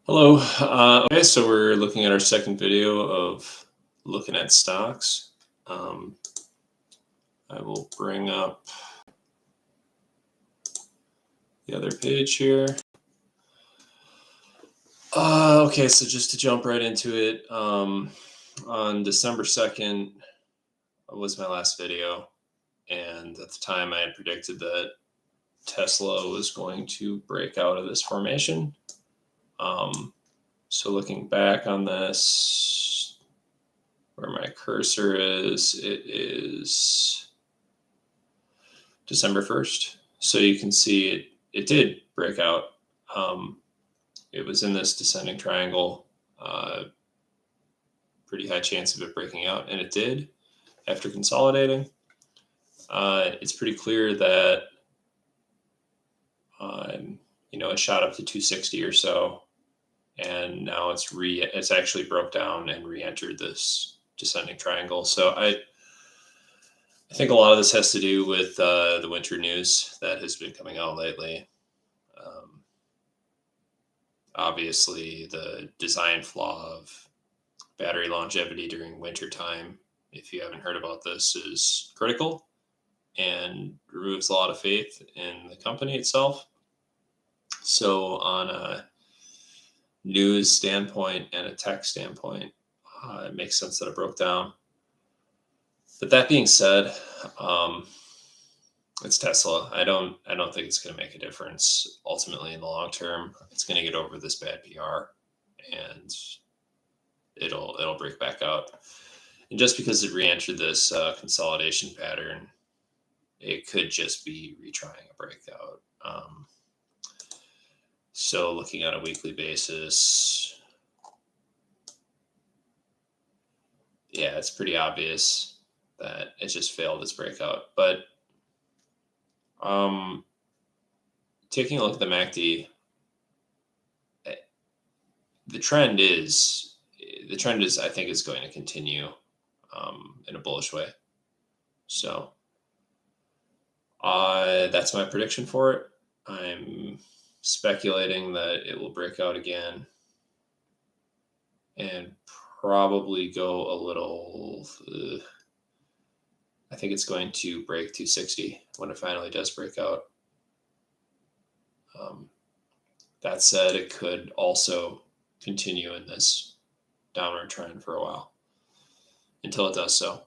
Hello. Okay, so we're looking at our second video of looking at stocks. Um, I will bring up the other page here. Okay, so just to jump right into it, on December 2nd was my last video, and at the time I had predicted that Tesla was going to break out of this formation. So looking back on this, where my cursor is, it is December 1st. So you can see it did break out. It was in this descending triangle, pretty high chance of it breaking out, and it did after consolidating. It's pretty clear that it shot up to 260 or so, and now it's actually broke down and re-entered this descending triangle. So I think a lot of this has to do with the winter news that has been coming out lately. Obviously, the design flaw of battery longevity during winter time, if you haven't heard about this, is critical and removes a lot of faith in the company itself. So, on a news standpoint and a tech standpoint, it makes sense that it broke down. But that being said, it's Tesla. I don't think it's going to make a difference ultimately in the long term. It's going to get over this bad PR, and it'll break back out. And just because it re-entered this consolidation pattern, it could just be retrying a breakout. So looking at a weekly basis, yeah, it's pretty obvious that it just failed its breakout. But taking a look at the MACD, the trend is I think is going to continue in a bullish way. So that's my prediction for it. I'm speculating that it will break out again and probably go a little. I think it's going to break 260 when it finally does break out. That said, it could also continue in this downward trend for a while until it does so.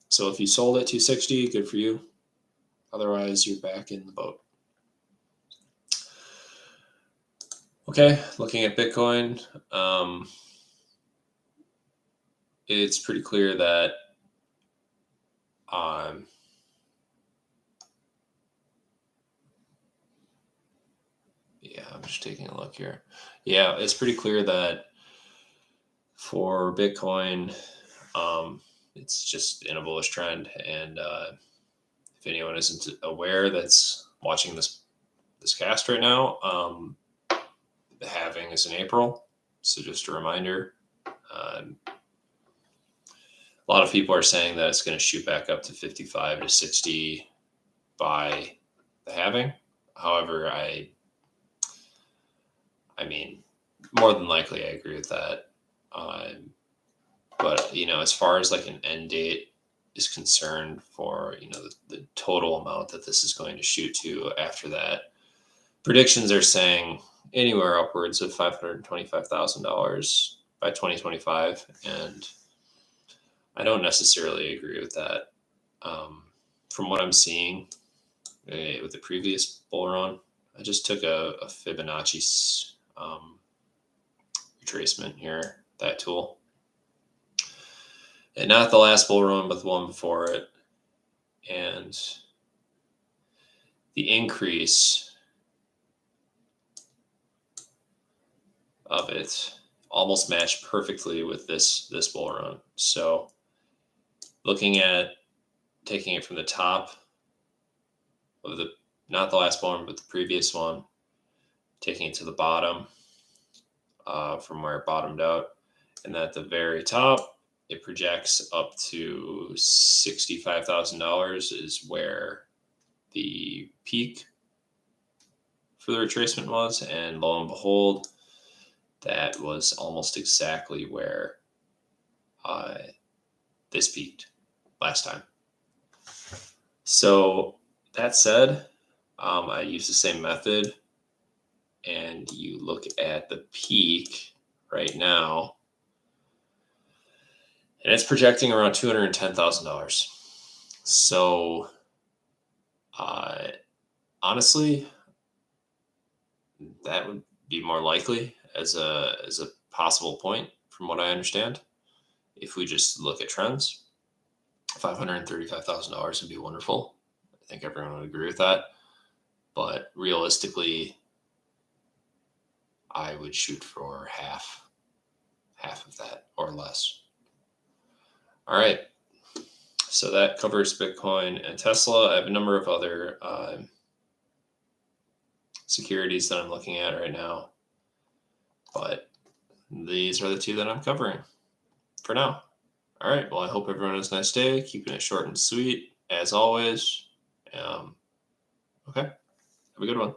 So if you sold at 260, good for you. Otherwise, you're back in the boat. Okay, looking at Bitcoin, it's pretty clear that I'm just taking a look here. Yeah, it's pretty clear that for Bitcoin, it's just in a bullish trend. And if anyone isn't aware that's watching this cast right now, the halving is in April. So just a reminder. A lot of people are saying that it's going to shoot back up to 55 to 60 by the halving. However, I mean, more than likely, I agree with that. But as far as like an end date is concerned for the total amount that this is going to shoot to after that, predictions are saying anywhere upwards of $525,000 by 2025, and I don't necessarily agree with that. From what I'm seeing with the previous bull run, I just took a Fibonacci retracement here, that tool. And not the last bull run, but the one before it. And the increase of it almost matched perfectly with this bull run. So looking at taking it from the top of not the last bull run, but the previous one, taking it to the bottom from where it bottomed out. And at the very top, it projects up to $65,000 is where the peak for the retracement was. And lo and behold, that was almost exactly where this peaked last time. So that said, I use the same method, and you look at the peak right now, and it's projecting around $210,000. So uh, honestly, that would be more likely as a possible point from what I understand. If we just look at trends, $535,000 would be wonderful. I think everyone would agree with that. But realistically, I would shoot for half of that or less. All right. So that covers Bitcoin and Tesla. I have a number of other securities that I'm looking at right now, but these are the two that I'm covering for now. All right. Well, I hope everyone has a nice day. Keeping it short and sweet as always. Okay. Have a good one.